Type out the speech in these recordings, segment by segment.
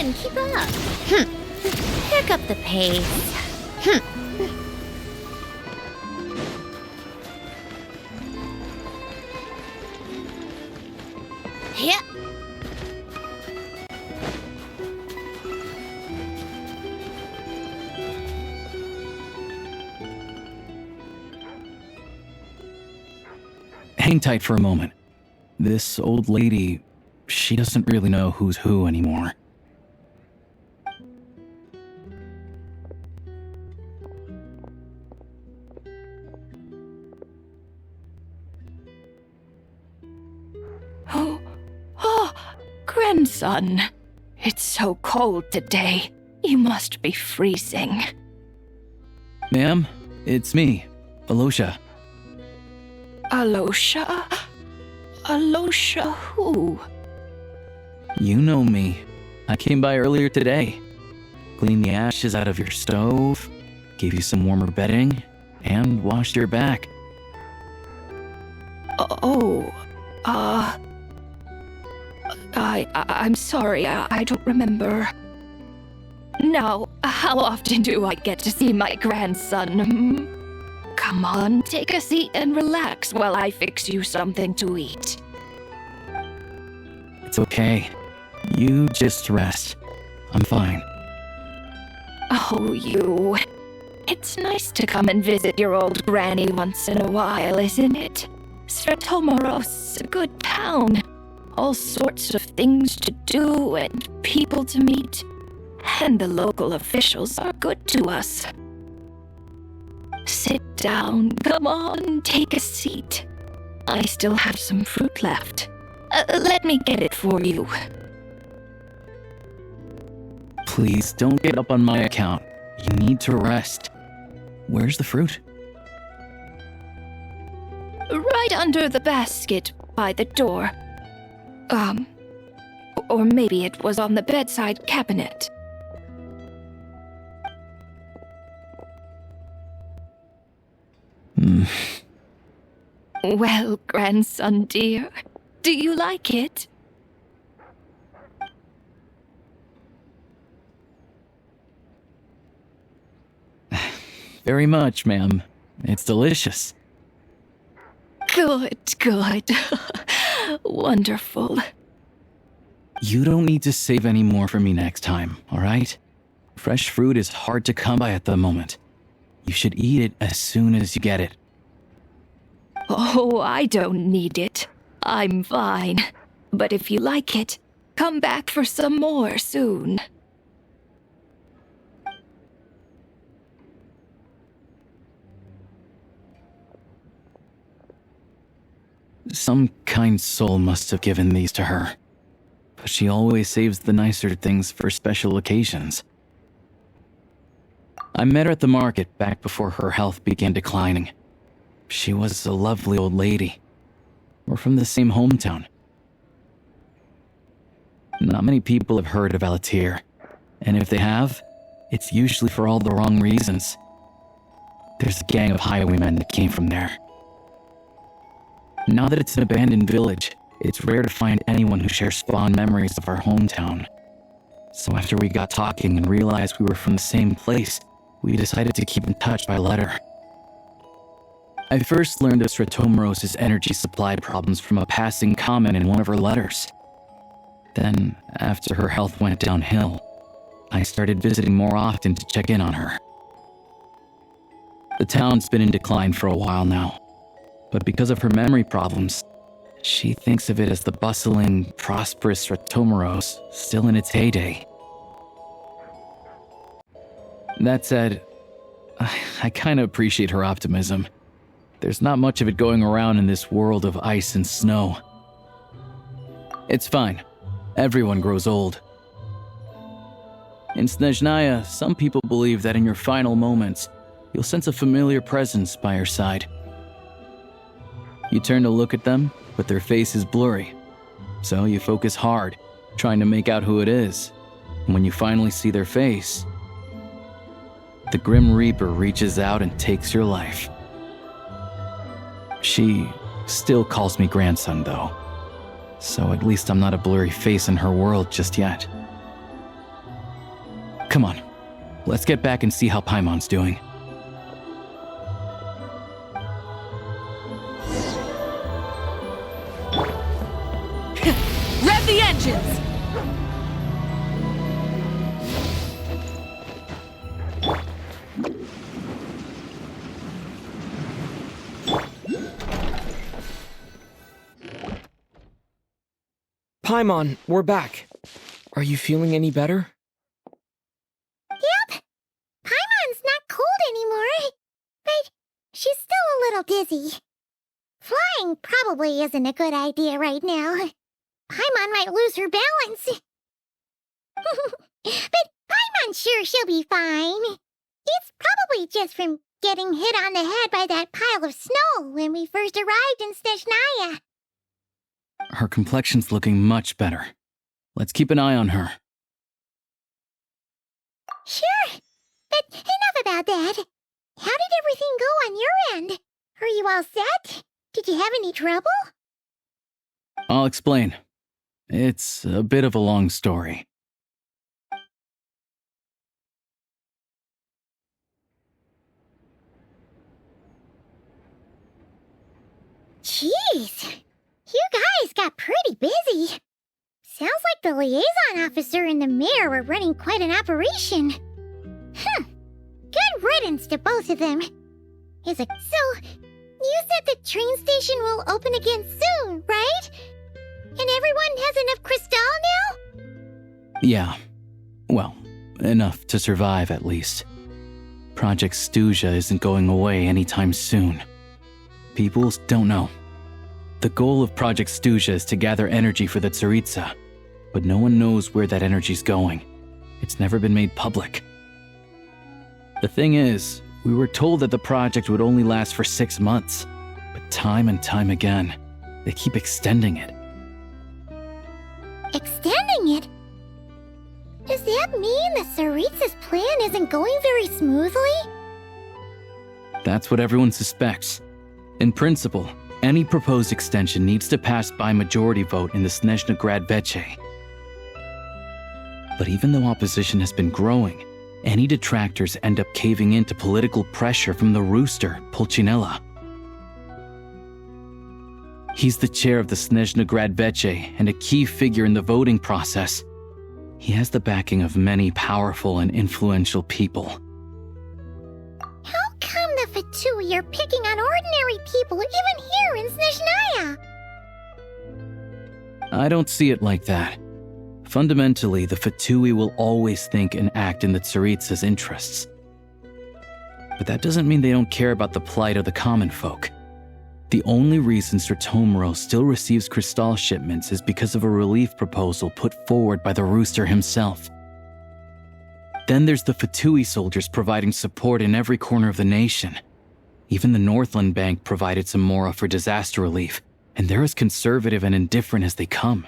on, keep up. Pick up the pace. Yeah. Hang tight for a moment. This old lady, she doesn't really know who's who anymore. Oh, grandson. It's so cold today. You must be freezing. Ma'am, it's me, Alosha. Alosha? Alosha who? You know me. I came by earlier today. Cleaned the ashes out of your stove, gave you some warmer bedding, and washed your back. I'm sorry, I don't remember. Now, how often do I get to see my grandson? Come on, take a seat and relax while I fix you something to eat. It's okay. You just rest. I'm fine. Oh, you. It's nice to come and visit your old granny once in a while, isn't it? Svetomoros, a good town. All sorts of things to do and people to meet. And the local officials are good to us. Sit down, come on, take a seat. I still have some fruit left. Let me get it for you. Please don't get up on my account. You need to rest. Where's the fruit? Right under the basket by the door. Or maybe it was on the bedside cabinet. Well, grandson dear, do you like it? Very much, ma'am. It's delicious. Good. Wonderful. You don't need to save any more for me next time, all right? Fresh fruit is hard to come by at the moment. You should eat it as soon as you get it. Oh, I don't need it. I'm fine. But if you like it, come back for some more soon. Some kind soul must have given these to her. But she always saves the nicer things for special occasions. I met her at the market back before her health began declining. She was a lovely old lady. We're from the same hometown. Not many people have heard of Alatir, and if they have, it's usually for all the wrong reasons. There's a gang of highwaymen that came from there. Now that it's an abandoned village, it's rare to find anyone who shares fond memories of our hometown. So after we got talking and realized we were from the same place, we decided to keep in touch by letter. I first learned of Svetomoros' energy supply problems from a passing comment in one of her letters. Then, after her health went downhill, I started visiting more often to check in on her. The town's been in decline for a while now, but because of her memory problems, she thinks of it as the bustling, prosperous Svetomoros still in its heyday. That said, I kind of appreciate her optimism. There's not much of it going around in this world of ice and snow. It's fine. Everyone grows old. In Снежная, some people believe that in your final moments, you'll sense a familiar presence by your side. You turn to look at them, but their face is blurry. So you focus hard, trying to make out who it is. And when you finally see their face, the Grim Reaper reaches out and takes your life. She still calls me grandson, though. So at least I'm not a blurry face in her world just yet. Come on, let's get back and see how Paimon's doing. Rev the engines! Paimon, we're back. Are you feeling any better? Yep. Paimon's not cold anymore. But she's still a little dizzy. Flying probably isn't a good idea right now. Paimon might lose her balance. But Paimon's sure she'll be fine. It's probably just from getting hit on the head by that pile of snow when we first arrived in Снежная. Her complexion's looking much better. Let's keep an eye on her. Sure. But enough about that. How did everything go on your end? Are you all set? Did you have any trouble? I'll explain. It's a bit of a long story. Jeez. You guys got pretty busy. Sounds like the liaison officer and the mayor were running quite an operation. Good riddance to both of them. So, you said the train station will open again soon, right? And everyone has enough crystal now? Yeah. Well, enough to survive at least. Project Stuja isn't going away anytime soon. People don't know. The goal of Project Stuja is to gather energy for the Tsaritsa, but no one knows where that energy's going. It's never been made public. The thing is, we were told that the project would only last for 6 months, but time and time again, they keep extending it. Extending it? Does that mean the Tsaritsa's plan isn't going very smoothly? That's what everyone suspects. In principle, any proposed extension needs to pass by majority vote in the Снежную. But even though opposition has been growing, any detractors end up caving into political pressure from the rooster, Pulcinella. He's the chair of the Снежную and a key figure in the voting process. He has the backing of many powerful and influential people. How come the Fatui are picking on ordinary people even here in Снежная? I don't see it like that. Fundamentally, the Fatui will always think and act in the Tsaritsa's interests. But that doesn't mean they don't care about the plight of the common folk. The only reason Sir Tomoro still receives crystal shipments is because of a relief proposal put forward by the rooster himself. Then there's the Fatui soldiers providing support in every corner of the nation. Even the Northland Bank provided some mora for disaster relief, and they're as conservative and indifferent as they come.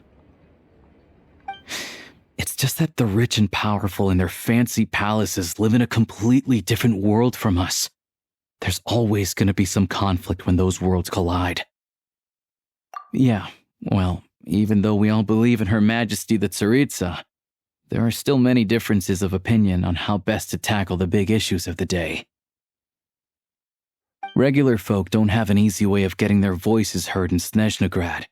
It's just that the rich and powerful in their fancy palaces live in a completely different world from us. There's always going to be some conflict when those worlds collide. Yeah, well, even though we all believe in Her Majesty the Tsaritsa, there are still many differences of opinion on how best to tackle the big issues of the day. Regular folk don't have an easy way of getting their voices heard in Снежную,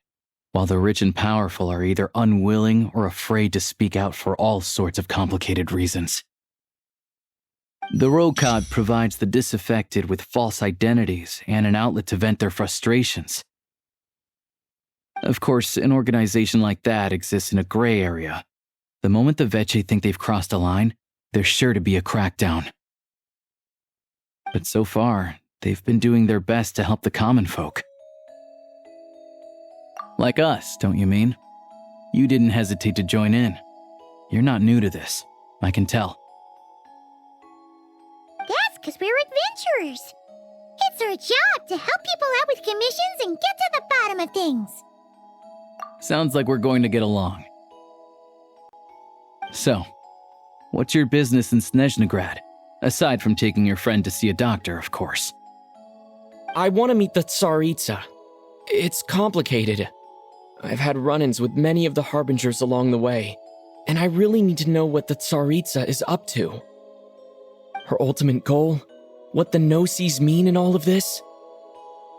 while the rich and powerful are either unwilling or afraid to speak out for all sorts of complicated reasons. The Rokad provides the disaffected with false identities and an outlet to vent their frustrations. Of course, an organization like that exists in a gray area. The moment the Veche think they've crossed a line, there's sure to be a crackdown. But so far, they've been doing their best to help the common folk. Like us, don't you mean? You didn't hesitate to join in. You're not new to this, I can tell. That's because we're adventurers. It's our job to help people out with commissions and get to the bottom of things. Sounds like we're going to get along. So, what's your business in Снежную? Aside from taking your friend to see a doctor, of course. I want to meet the Tsaritsa. It's complicated. I've had run-ins with many of the Harbingers along the way. and I really need to know what the Tsaritsa is up to. Her ultimate goal, what the no-sees mean in all of this.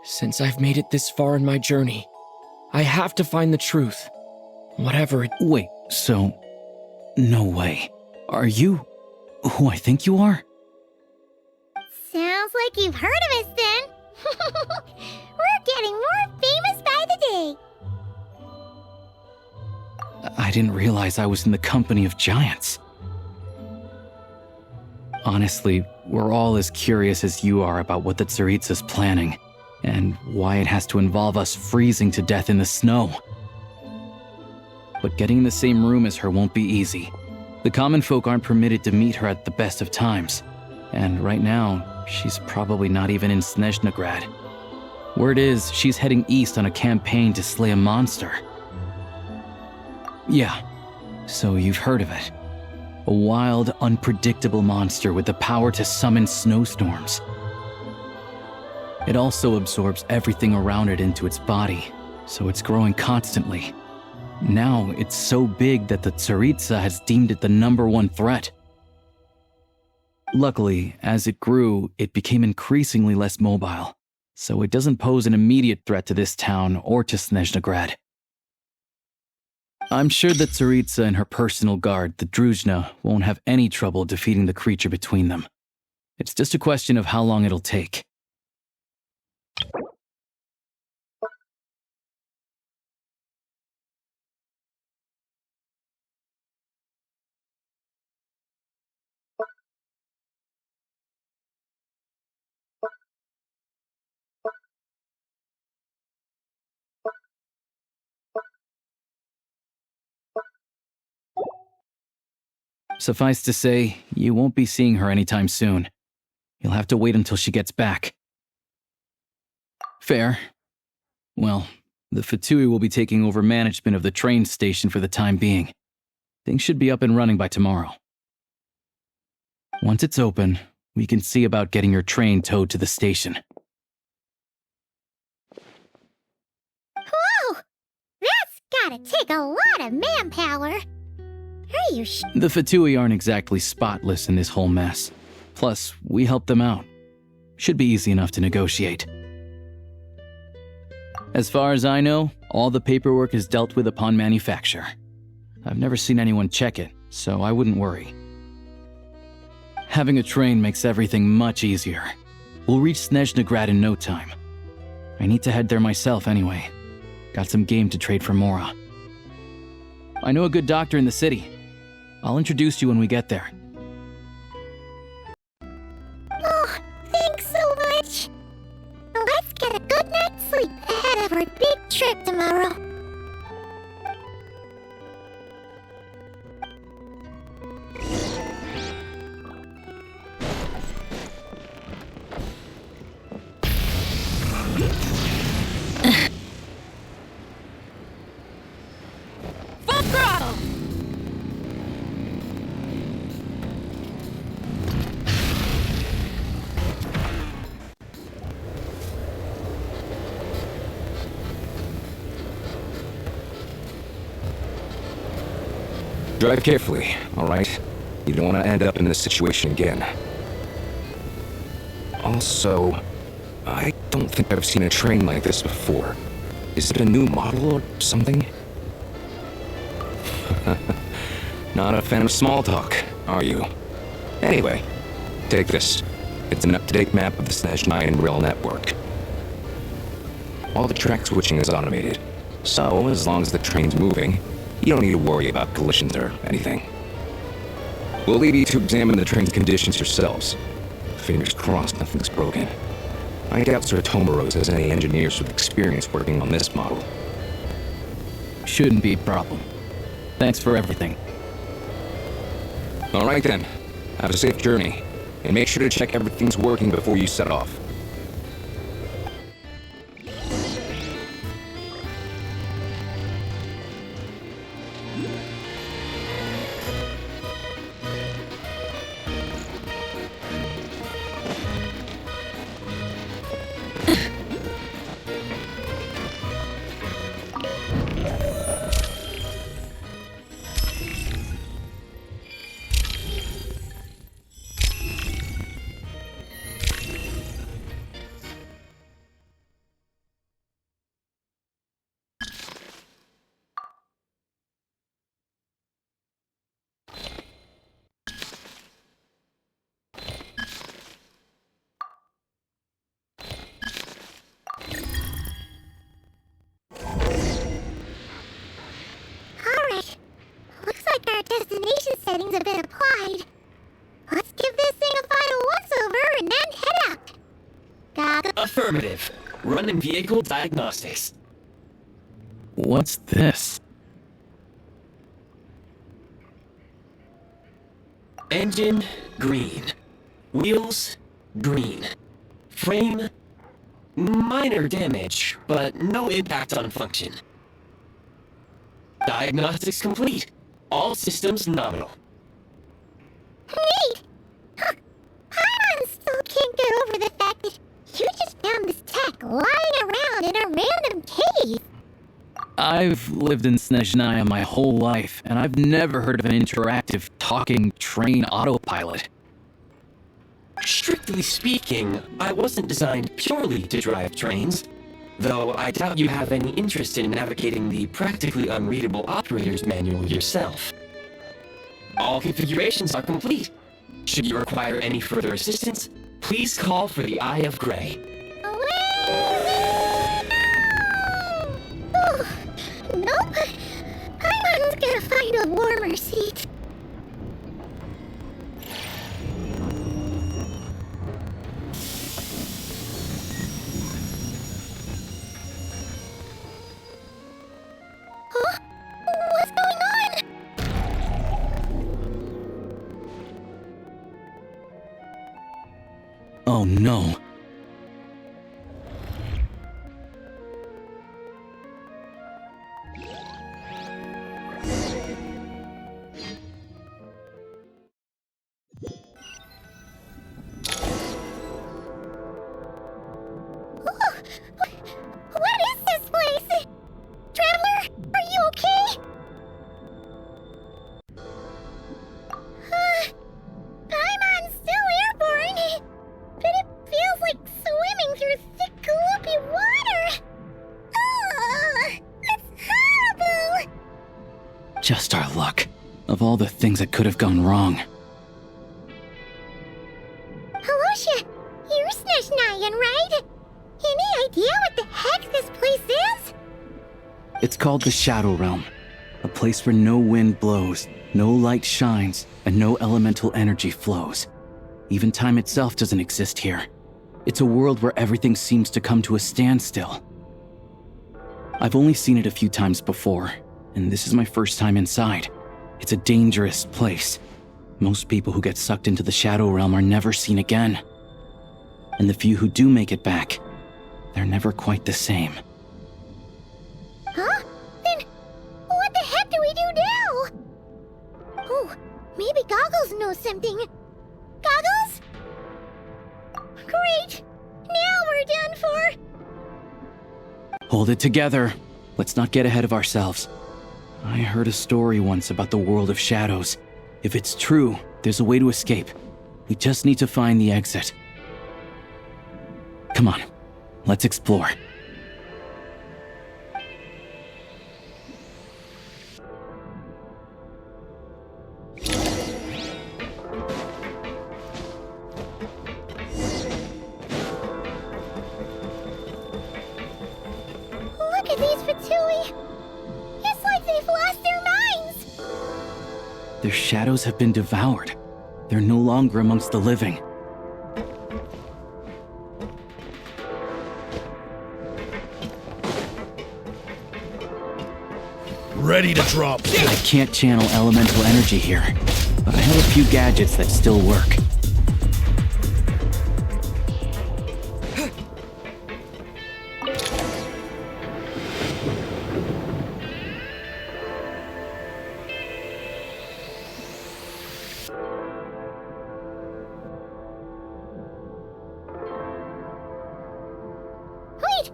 Since I've made it this far in my journey, I have to find the truth. Whatever it... Wait, so... No way. Are you who I think you are? Sounds like you've heard of us then. We're getting more famous by the day. I didn't realize I was in the company of giants. Honestly, we're all as curious as you are about what the Tsaritsa's planning, and why it has to involve us freezing to death in the snow. But getting in the same room as her won't be easy. The common folk aren't permitted to meet her at the best of times, and right now, she's probably not even in Snezhnegrad. Word is, she's heading east on a campaign to slay a monster. Yeah, so you've heard of it. A wild, unpredictable monster with the power to summon snowstorms. It also absorbs everything around it into its body, so it's growing constantly. Now, it's so big that the Tsaritsa has deemed it the #1 threat. Luckily, as it grew, it became increasingly less mobile, so it doesn't pose an immediate threat to this town or to Snezhnegrad. I'm sure that Tsaritsa and her personal guard, the Druzhna, won't have any trouble defeating the creature between them. It's just a question of how long it'll take. Suffice to say, you won't be seeing her anytime soon. You'll have to wait until she gets back. Fair. Well, the Fatui will be taking over management of the train station for the time being. Things should be up and running by tomorrow. Once it's open, we can see about getting your train towed to the station. Whoa! That's gotta take a lot of manpower. Are you The Fatui aren't exactly spotless in this whole mess. Plus, we helped them out. Should be easy enough to negotiate. As far as I know, all the paperwork is dealt with upon manufacture. I've never seen anyone check it, so I wouldn't worry. Having a train makes everything much easier. We'll reach Snezhnegrad in no time. I need to head there myself anyway. Got some game to trade for Mora. I know a good doctor in the city. I'll introduce you when we get there. Oh, thanks so much. Let's get a good night's sleep ahead of our big trip tomorrow. Full throttle! Drive carefully, all right? You don't want to end up in this situation again. Also, I don't think I've seen a train like this before. Is it a new model or something? Not a fan of small talk, are you? Anyway, take this. It's an up-to-date map of the Снежную rail network. All the track switching is automated, so as long as the train's moving, you don't need to worry about collisions or anything. We'll leave you to examine the train's conditions yourselves. Fingers crossed nothing's broken. I doubt Sir Tomoros has any engineers with experience working on this model. Shouldn't be a problem. Thanks for everything. All right then. Have a safe journey, and make sure to check everything's working before you set off. settings have been applied. Let's give this thing a final once-over and then head out. Goggles. Affirmative. Running vehicle diagnostics. What's this? Engine, green. Wheels, green. Frame, minor damage, but no impact on function. Diagnostics complete. All systems nominal. Neat! Huh. I still can't get over the fact that you just found this tech lying around in a random cave. I've lived in Снежная my whole life, and I've never heard of an interactive, talking train autopilot. Strictly speaking, I wasn't designed purely to drive trains, though I doubt you have any interest in navigating the practically unreadable operator's manual yourself. All configurations are complete. Should you require any further assistance, please call for the Eye of Grey. Nope. Paimon's gonna find a warmer seat. Huh? What's going on? Oh no. What is this place? Traveler, are you okay? Paimon's still airborne, but it feels like swimming through thick, gloopy water. Ugh, that's horrible. Just our luck. Of all the things that could have gone wrong. Halosha, you're Snezhnayan, right? Any idea what the heck this place is? It's called the Shadow Realm. A place where no wind blows, no light shines, and no elemental energy flows. Even time itself doesn't exist here. It's a world where everything seems to come to a standstill. I've only seen it a few times before, and this is my first time inside. It's a dangerous place. Most people who get sucked into the Shadow Realm are never seen again. And the few who do make it back, they're never quite the same. Huh? Then what the heck do we do now? Oh, maybe Goggles knows something. Goggles? Great! Now we're done for! Hold it together. Let's not get ahead of ourselves. I heard a story once about the world of shadows. If it's true, there's a way to escape. We just need to find the exit. Come on, let's explore. Look at these Fatui! It's like they've lost their minds! Their shadows have been devoured. They're no longer amongst the living. Ready to drop. I can't channel elemental energy here, but I have a few gadgets that still work. Wait!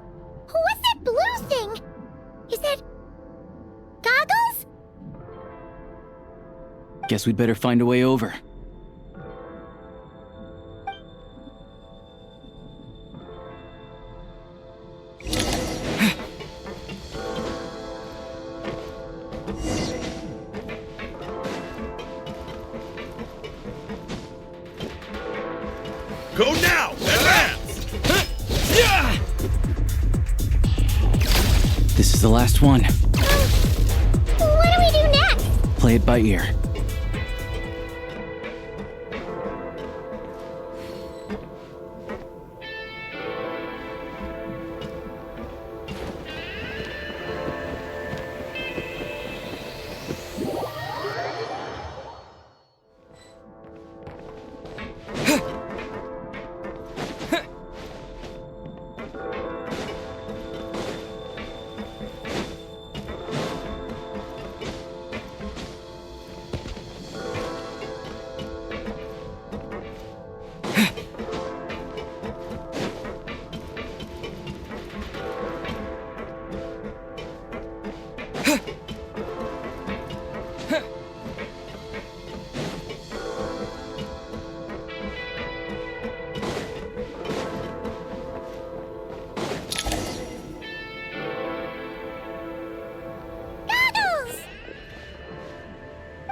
What's that blue thing? Is that... Goggles? Guess we'd better find a way over. Go now! Advance! This is the last one. What do we do next? Play it by ear.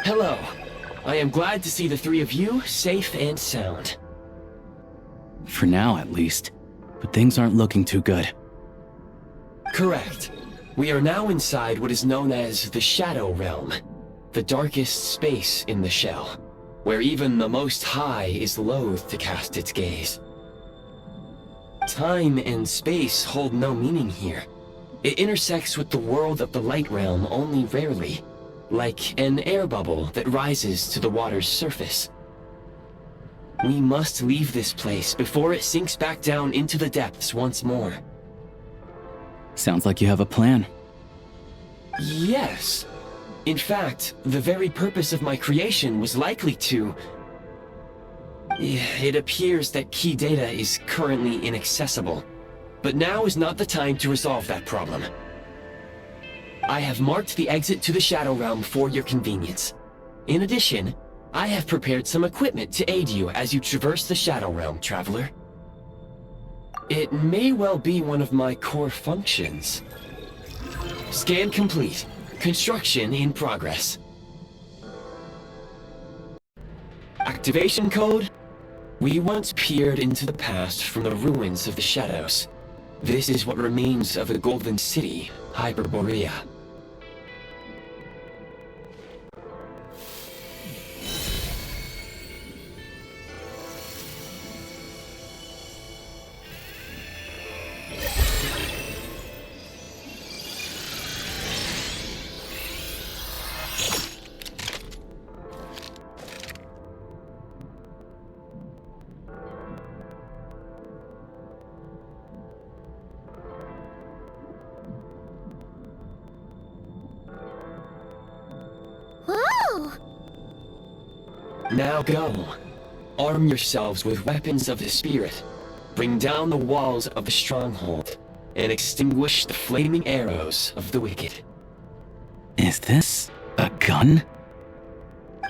Hello. I am glad to see the three of you safe and sound. For now, at least. But things aren't looking too good. Correct. We are now inside what is known as the Shadow Realm, the darkest space in the shell, where even the Most High is loath to cast its gaze. Time and space hold no meaning here. It intersects with the world of the Light Realm only rarely, like an air bubble that rises to the water's surface. We must leave this place before it sinks back down into the depths once more. Sounds like you have a plan. Yes. In fact, the very purpose of my creation was likely to... It appears that key data is currently inaccessible, but now is not the time to resolve that problem. I have marked the exit to the Shadow Realm for your convenience. In addition, I have prepared some equipment to aid you as you traverse the Shadow Realm, Traveler. It may well be one of my core functions. Scan complete. Construction in progress. Activation code? We once peered into the past from the ruins of the shadows. This is what remains of the Golden City, Hyperborea. Oh! Now go. Arm yourselves with weapons of the spirit. Bring down the walls of the stronghold, and extinguish the flaming arrows of the wicked. Is this a gun?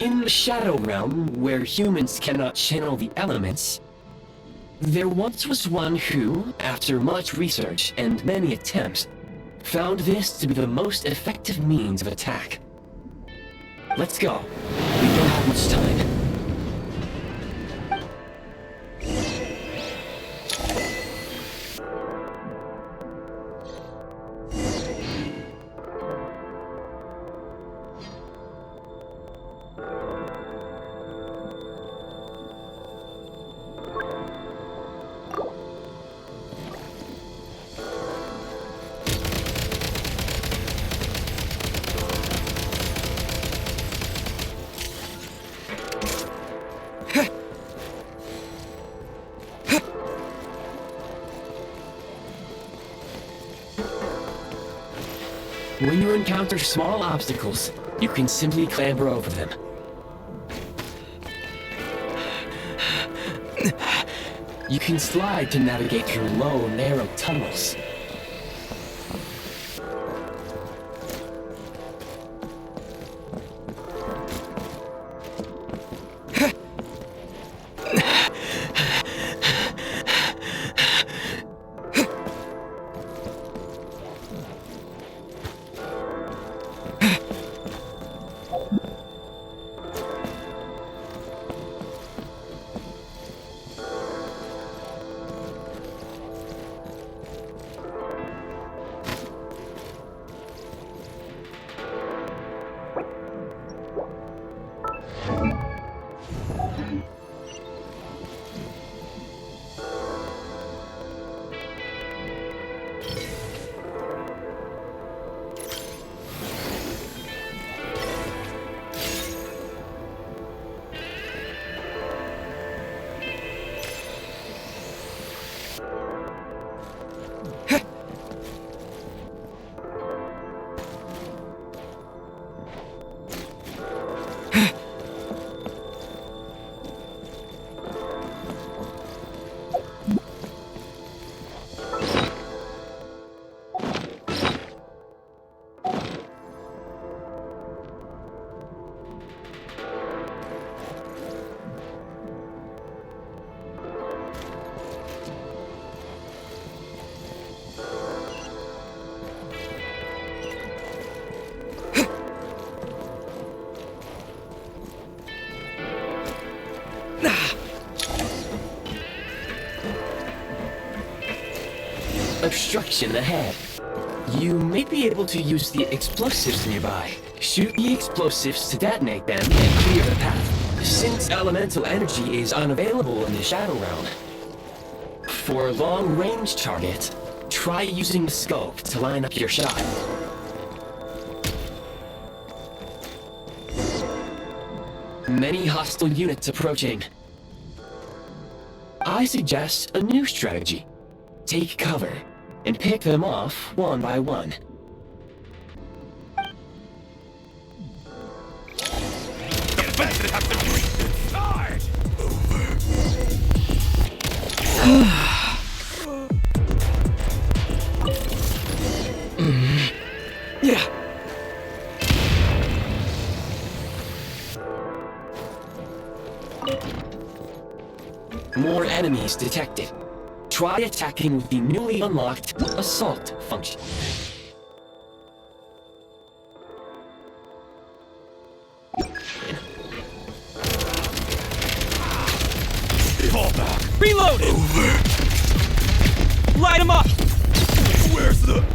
In the Shadow Realm, where humans cannot channel the elements, there once was one who, after much research and many attempts, found this to be the most effective means of attack. Let's go. We don't have much time. When you encounter small obstacles, you can simply clamber over them. You can slide to navigate through low, narrow tunnels. obstruction ahead. You may be able to use the explosives nearby. Shoot the explosives to detonate them and clear the path, since elemental energy is unavailable in the Shadow Realm. For long-range targets, try using the scope to line up your shot. Many hostile units approaching. I suggest a new strategy. Take cover and pick them off one by one. Yeah. More enemies detected. Try attacking with the newly unlocked assault function. Fall back. Reload! Over. Light him up! Where's the...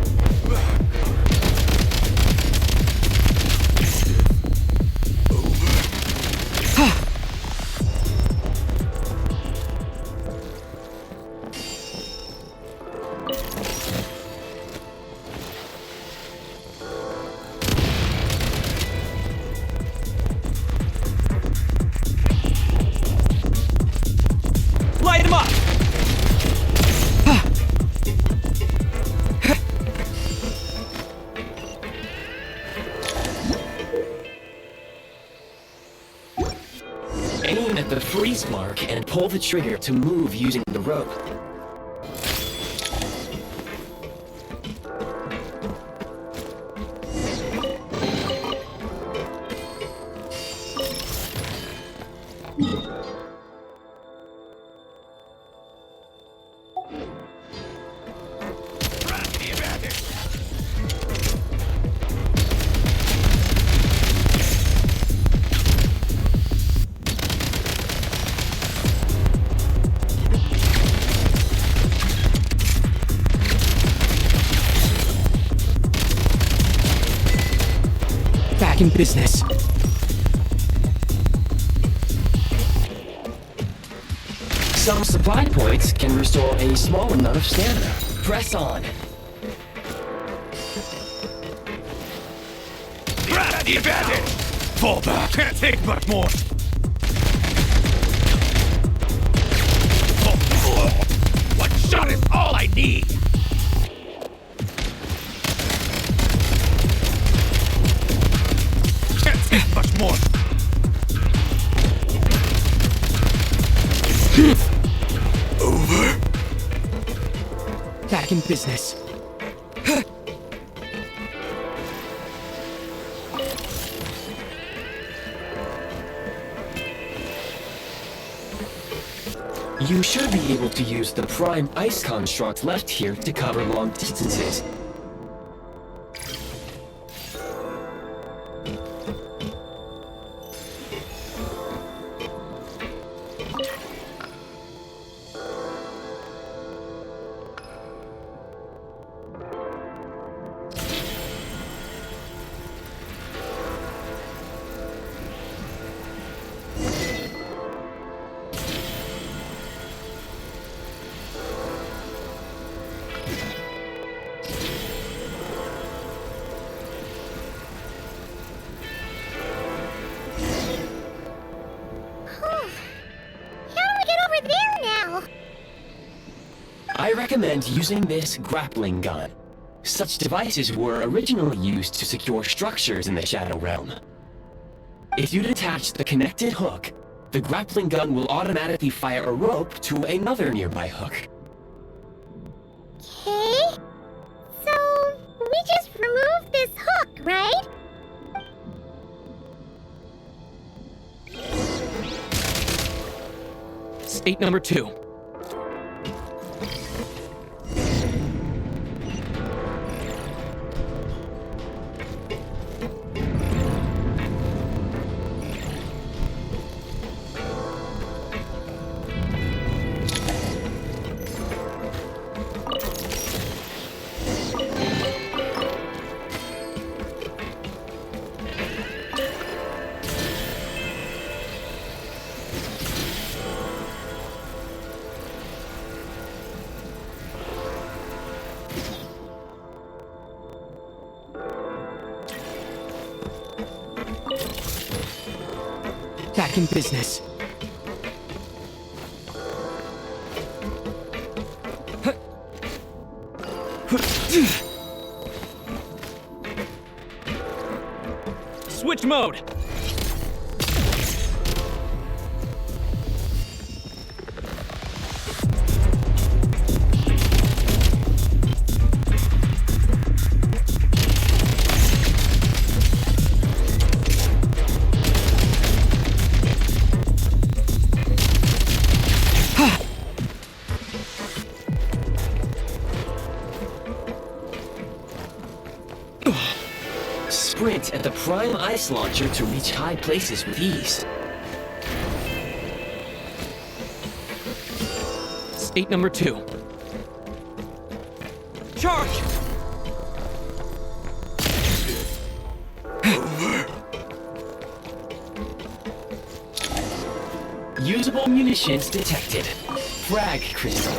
Light him up! Aim at the freeze mark and pull the trigger to move using the rope. Back in business. Some supply points can restore a small amount of stamina. Press on. Grab the advantage! Fall back. Can't take much more. One shot is all I need. Can't take much more. Over. Back in business. You should be able to use the prime ice construct left here to cover long distances. I recommend using this grappling gun. Such devices were originally used to secure structures in the Shadow Realm. If you detach the connected hook, the grappling gun will automatically fire a rope to another nearby hook. Okay. So, we just removed this hook, right? State number 2. Back in business. Switch mode! Sprint at the prime ice launcher to reach high places with ease. State number 2. Charge! Usable munitions detected. Frag crystal.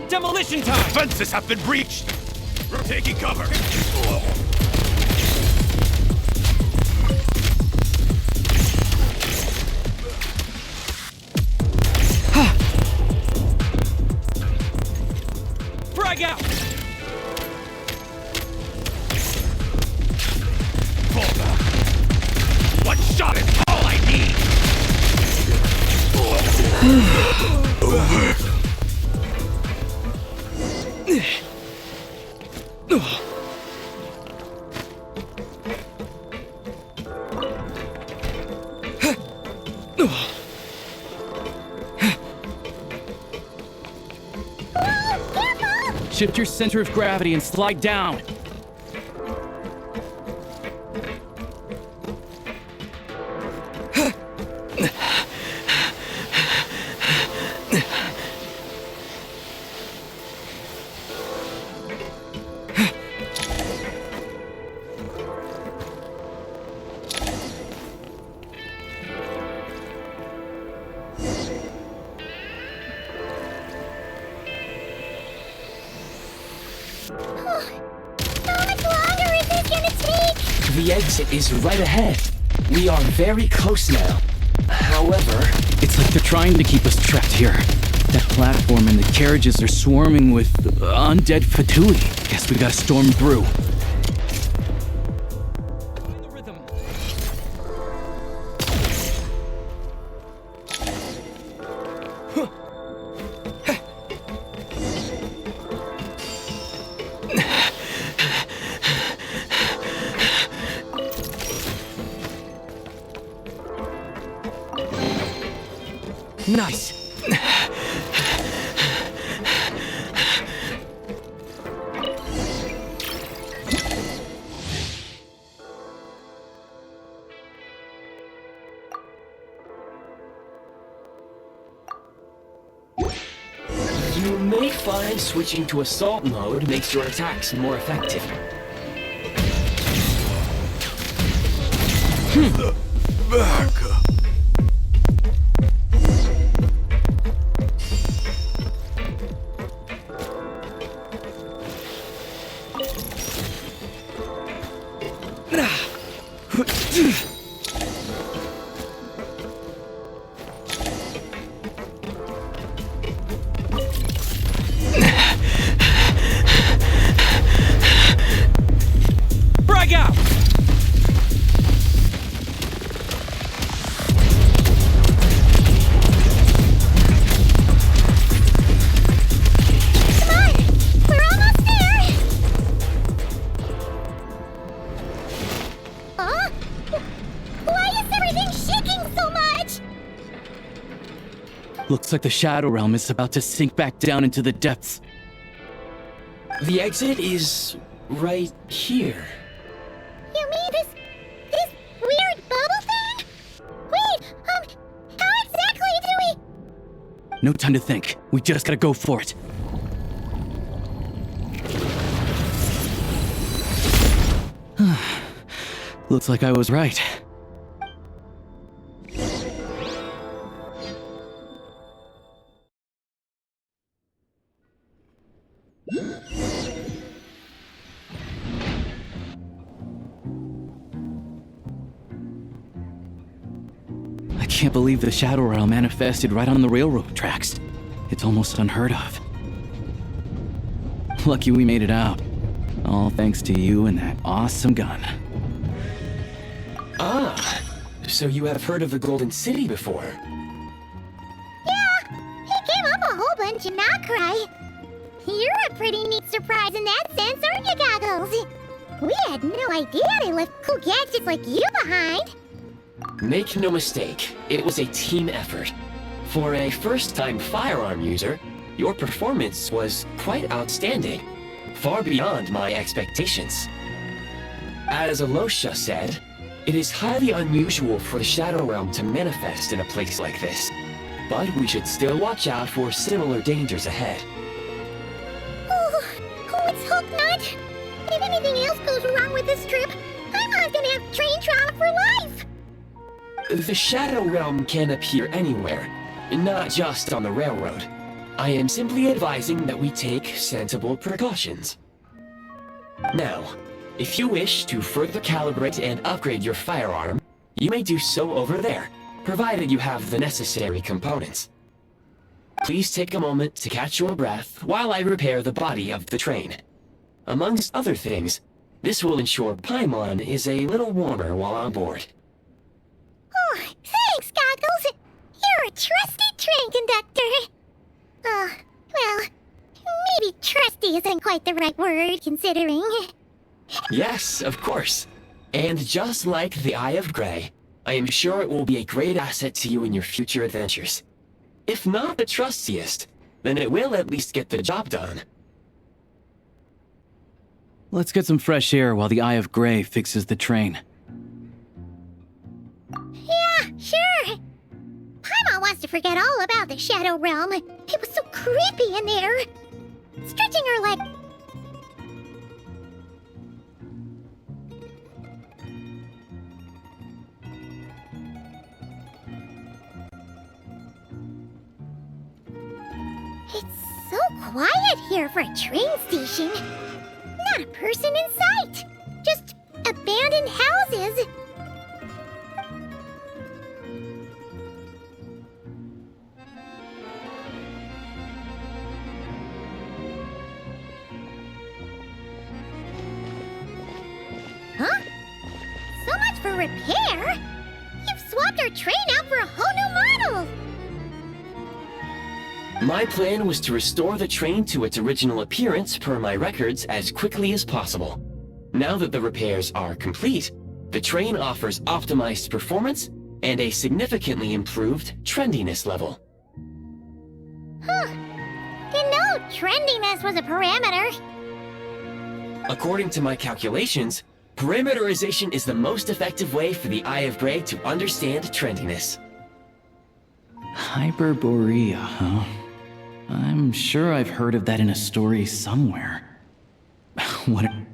Demolition time! Fences have been breached! We're taking cover! Frag out! Fall back! One shot is all I need! Shift your center of gravity and slide down. How much longer is this gonna take? The exit is right ahead. We are very close now. However, It's like they're trying to keep us trapped here. That platform and the carriages are swarming with undead Fatui. Guess we gotta storm through. The rhythm. nice. You may find switching to assault mode makes your attacks more effective. Back! Frag out! Come on! We're almost there! Huh? Why is everything shaking so much? Looks like the Shadow Realm is about to sink back down into the depths. The exit is right here. You mean this weird bubble thing? Wait, how exactly do we... No time to think. We just gotta go for it. Looks like I was right. I can't believe the Shadow Realm manifested right on the railroad tracks. It's almost unheard of. Lucky we made it out. All thanks to you and that awesome gun. Ah, so you have heard of the Golden City before? Yeah, he came up a whole bunch and not cry. You're a pretty neat surprise in that sense, aren't you, Goggles? We had no idea they left cool gadgets like you behind. Make no mistake, it was a team effort. For a first-time firearm user, your performance was quite outstanding, far beyond my expectations. As Alosha said, it is highly unusual for the Shadow Realm to manifest in a place like this, but we should still watch out for similar dangers ahead. Oh, it's hope not. If anything else goes wrong with this trip, I'm gonna have train trauma for life. The Shadow Realm can appear anywhere, not just on the railroad. I am simply advising that we take sensible precautions. Now, if you wish to further calibrate and upgrade your firearm, you may do so over there, provided you have the necessary components. Please take a moment to catch your breath while I repair the body of the train. Amongst other things, this will ensure Paimon is a little warmer while on board. Oh, thanks, Goggles. You're a trusty train conductor. Well, maybe trusty isn't quite the right word, considering. Yes, of course. And just like the Eye of Grey, I am sure it will be a great asset to you in your future adventures. If not the trustiest, then it will at least get the job done. Let's get some fresh air while the Eye of Grey fixes the train. Yeah, sure. Paimon wants to forget all about the Shadow Realm. It was so creepy in there. Stretching her leg. It's so quiet here for a train station. Not a person in sight. Just abandoned houses. Huh? So much for repair. You've swapped our train out for a whole new model. My plan was to restore the train to its original appearance per my records as quickly as possible. Now that the repairs are complete, the train offers optimized performance and a significantly improved trendiness level. Huh. Didn't know trendiness was a parameter. According to my calculations, parameterization is the most effective way for the Eye of Grey to understand trendiness. Hyperborea, huh? I'm sure I've heard of that in a story somewhere. What a...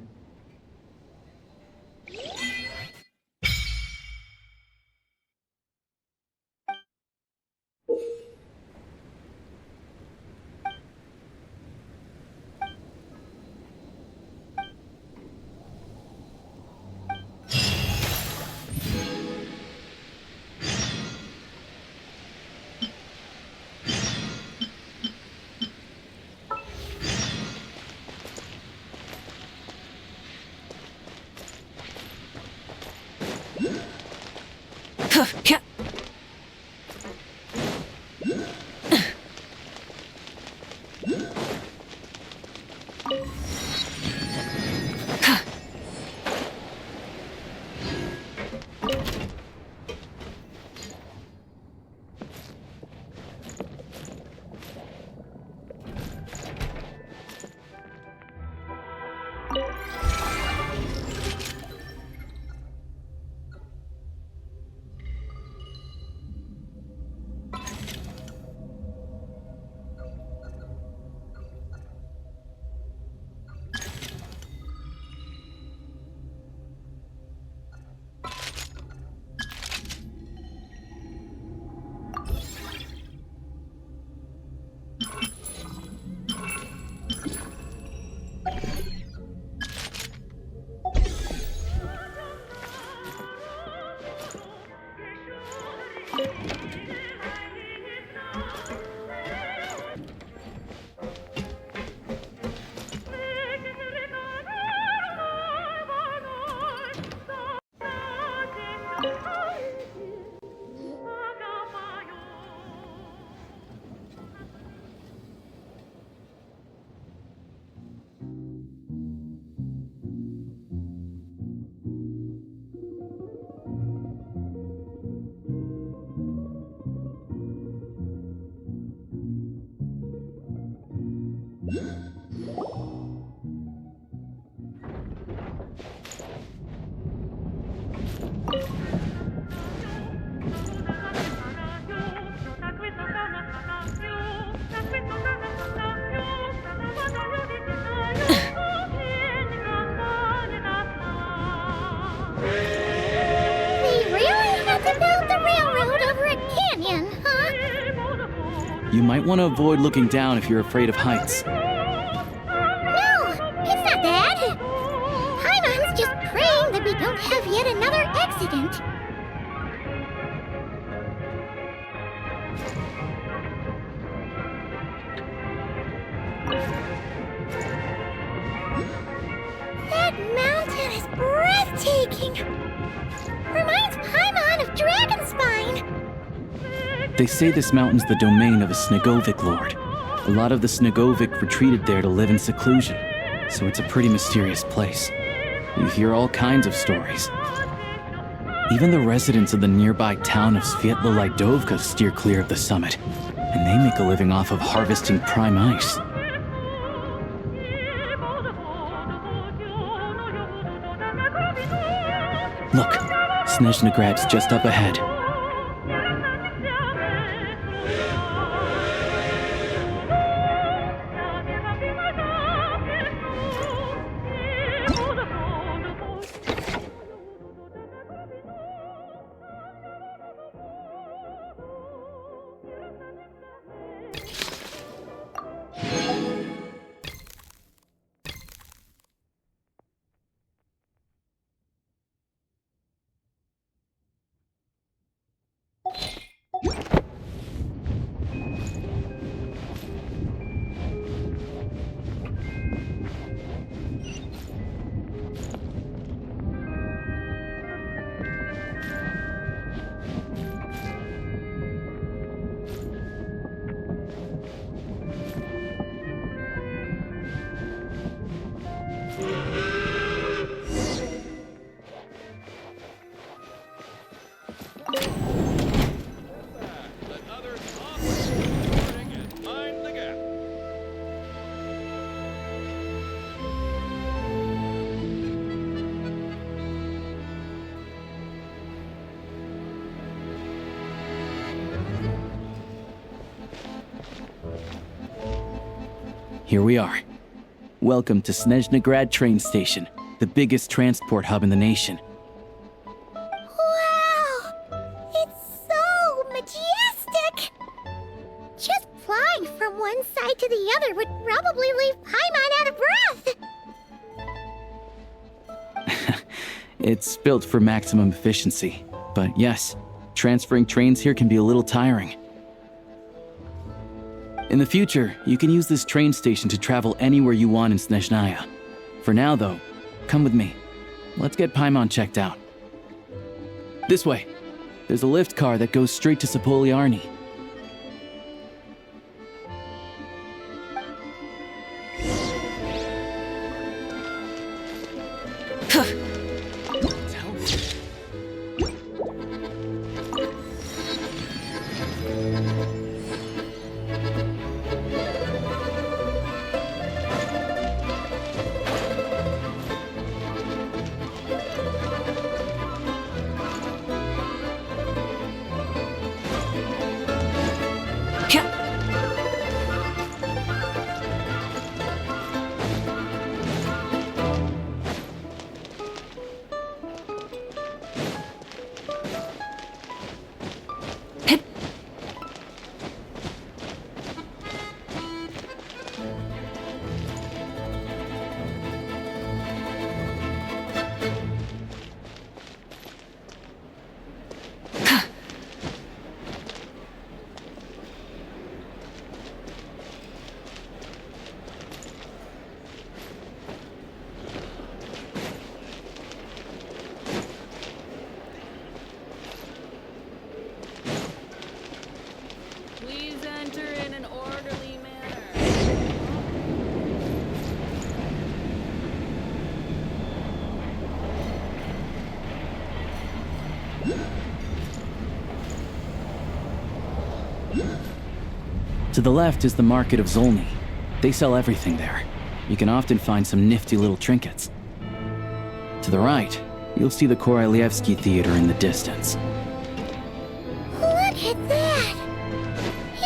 You might want to avoid looking down if you're afraid of heights. No, it's not that. Paimon's just praying that we don't have yet another accident. That mountain is breathtaking. Reminds Paimon of Dragonspine. They say this mountain's the domain of a Snegovic lord. A lot of the Snegovic retreated there to live in seclusion, so it's a pretty mysterious place. You hear all kinds of stories. Even the residents of the nearby town of Svietla-Lidovka steer clear of the summit, and they make a living off of harvesting prime ice. Look, Snezhnograd's just up ahead. Here we are. Welcome to Snezhnograd train station, the biggest transport hub in the nation. Wow! It's so majestic! Just flying from one side to the other would probably leave Paimon out of breath! It's built for maximum efficiency, but yes, transferring trains here can be a little tiring. In the future, you can use this train station to travel anywhere you want in Snezhnaya. For now, though, come with me. Let's get Paimon checked out. This way. There's a lift car that goes straight to Sapoliarny. Please enter in an orderly manner. To the left is the market of Zolny. They sell everything there. You can often find some nifty little trinkets. To the right, you'll see the Korolyevsky Theater in the distance. Look at that!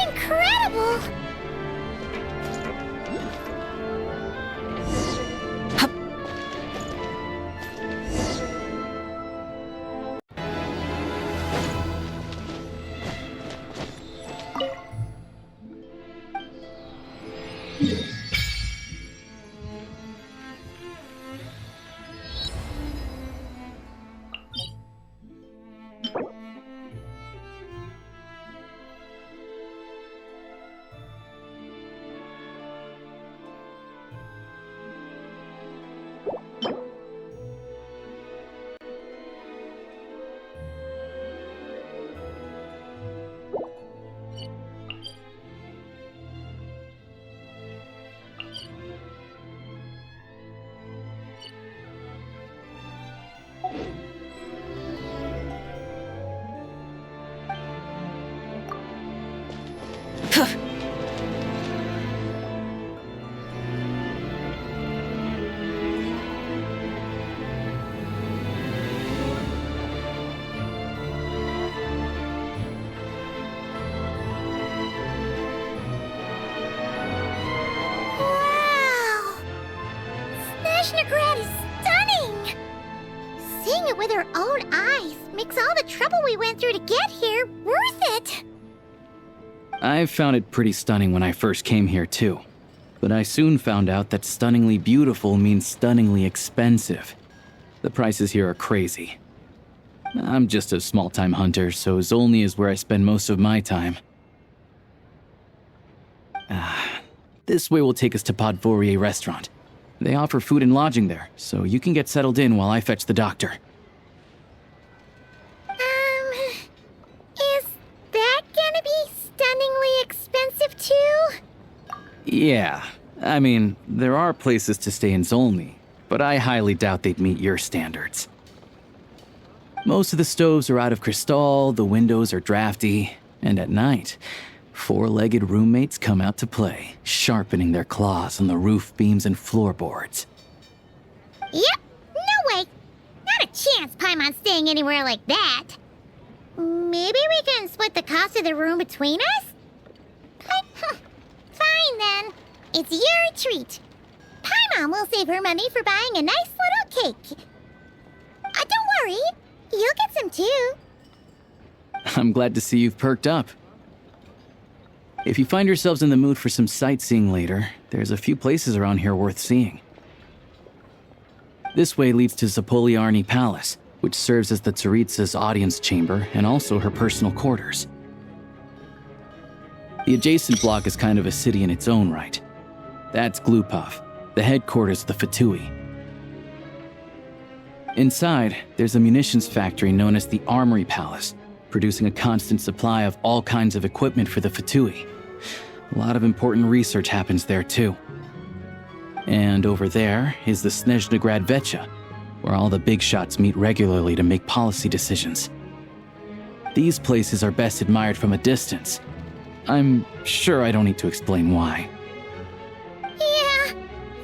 Incredible! Snezhnegrad is stunning! Seeing it with our own eyes makes all the trouble we went through to get here worth it! I found it pretty stunning when I first came here too. But I soon found out that stunningly beautiful means stunningly expensive. The prices here are crazy. I'm just a small-time hunter, so Zolny is where I spend most of my time. This way will take us to Podvorier restaurant. They offer food and lodging there, so you can get settled in while I fetch the doctor. Is that gonna be stunningly expensive too? Yeah, I mean, there are places to stay in Zolny, but I highly doubt they'd meet your standards. Most of the stoves are out of crystal, the windows are drafty, and at night, four-legged roommates come out to play, sharpening their claws on the roof beams and floorboards. Yep, no way! Not a chance Paimon's staying anywhere like that. Maybe we can split the cost of the room between us? Fine then. It's your treat. Paimon will save her money for buying a nice little cake. Don't worry, you'll get some too. I'm glad to see you've perked up. If you find yourselves in the mood for some sightseeing later, there's a few places around here worth seeing. This way leads to Zapoliarny Palace, which serves as the Tsaritsa's audience chamber and also her personal quarters. The adjacent block is kind of a city in its own right. That's Glupov, the headquarters of the Fatui. Inside, there's a munitions factory known as the Armory Palace, producing a constant supply of all kinds of equipment for the Fatui. A lot of important research happens there too. And over there is the Snezhnegrad Vecha, where all the big shots meet regularly to make policy decisions. These places are best admired from a distance. I'm sure I don't need to explain why. Yeah,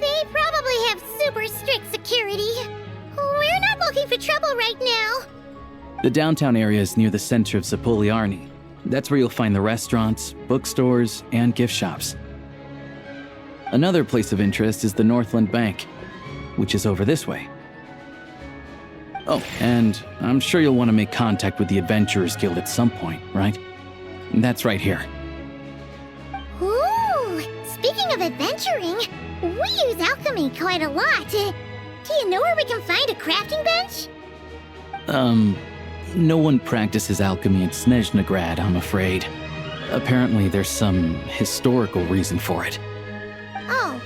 they probably have super strict security. We're not looking for trouble right now. The downtown area is near the center of Zapoliarny. That's where you'll find the restaurants, bookstores, and gift shops. Another place of interest is the Northland Bank, which is over this way. Oh, and I'm sure you'll want to make contact with the Adventurers Guild at some point, right? That's right here. Ooh, speaking of adventuring, we use alchemy quite a lot. Do you know where we can find a crafting bench? No one practices alchemy in Snezhnegrad, I'm afraid. Apparently there's some historical reason for it. Oh,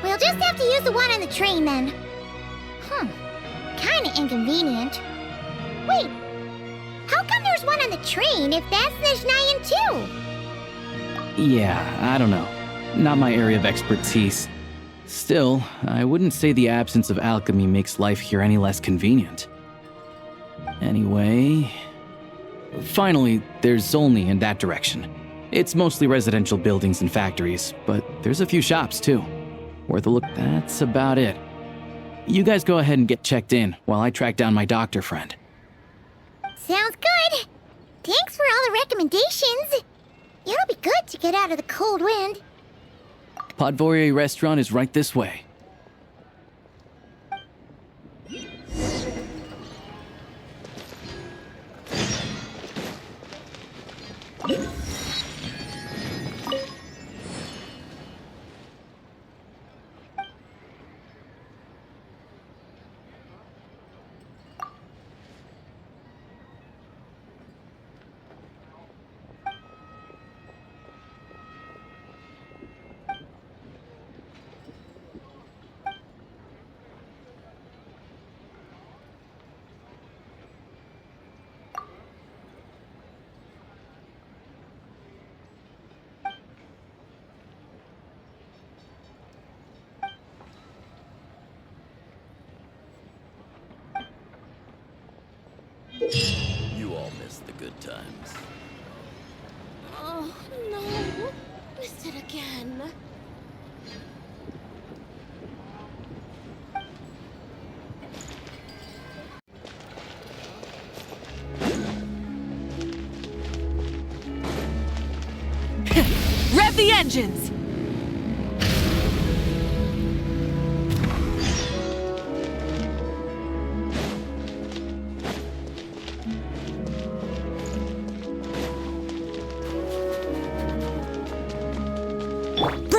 we'll just have to use the one on the train then. Kinda inconvenient. Wait, how come there's one on the train if that's Snezhnayan too? Yeah, I don't know. Not my area of expertise. Still, I wouldn't say the absence of alchemy makes life here any less convenient. Anyway... Finally, there's Zolny in that direction. It's mostly residential buildings and factories, but there's a few shops too. Worth a look, that's about it. You guys go ahead and get checked in while I track down my doctor friend. Sounds good. Thanks for all the recommendations. It'll be good to get out of the cold wind. Podvorier restaurant is right this way. You all missed the good times. Oh, no. Missed it again. Rev the engines!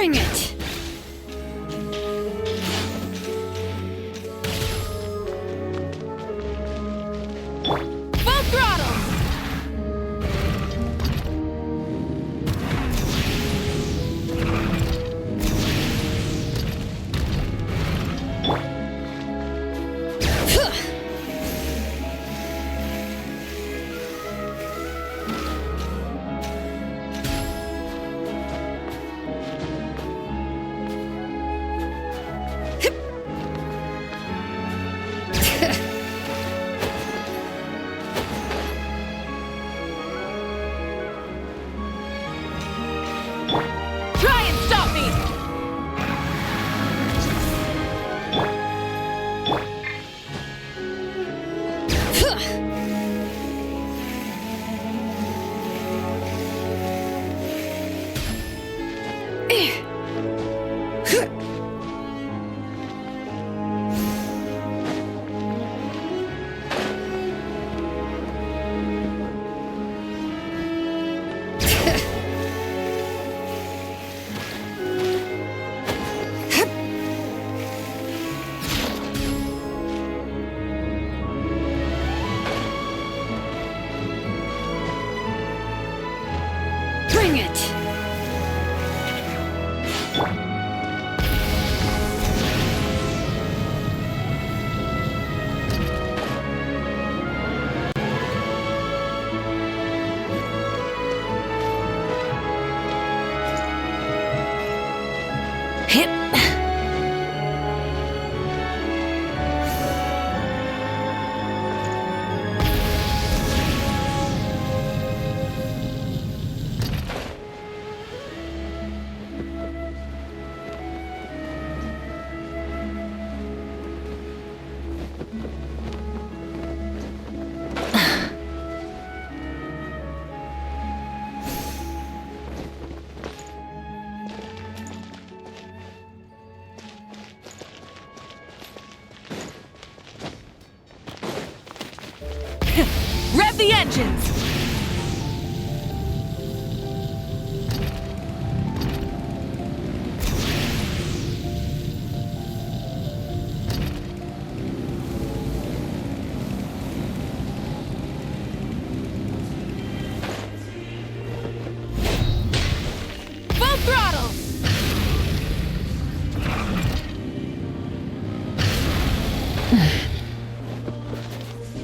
Bring it! Full throttle! Try and stop me! Bring it! Hip! Rev the engines! Full throttle!